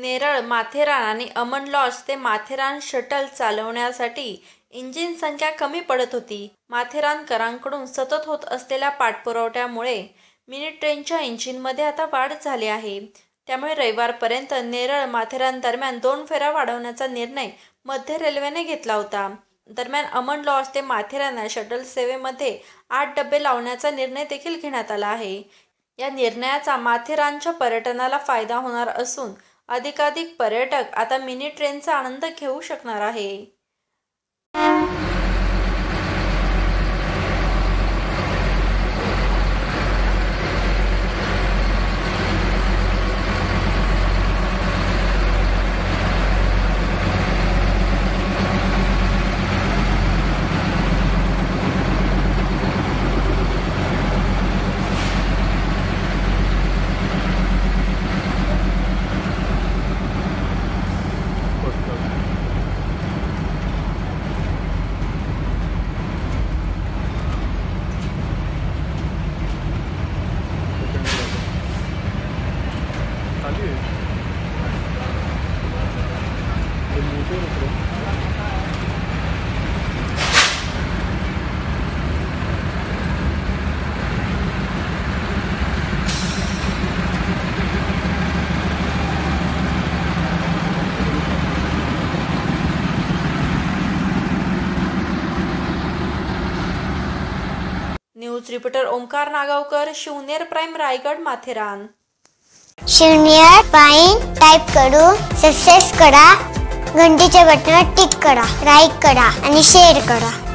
नेरळ, माथेरान आणि अमन लॉज ते माथेरान शटल चालवण्यासाठी इंजिन संख्या कमी पडत होती. माथेरानकरांकडून सतत होत असलेल्या पाठपुराव्यामुळे मिनी ट्रेनच्या इंजिनमध्ये आता वाढ झाली आहे. त्यामुळे रविवारपर्यंत नेरळ माथेरान दरम्यान 2 फेऱ्या वाढवण्याचा निर्णय मध्य रेल्वेने घेतला होता. दरम्यान अमन लॉज ते माथेरान शटल सेवेमध्ये 8 डबे लावण्याचा निर्णय देखील घेण्यात आला आहे. या निर्णयाचा माथेरानच्या पर्यटनाला फायदा होणार असून अधिकाधिक पर्यटक आता मिनी ट्रेनचा आनंद घेऊ शकणार आहे. News reporter Omkar Nagavkar, Shivner prime, Raigad, Matheran. Shivner prime type करून सबस्क्राइब करा, घंटीच्या बटनावर टिक करा, लाईक करा आणि शेअर करा.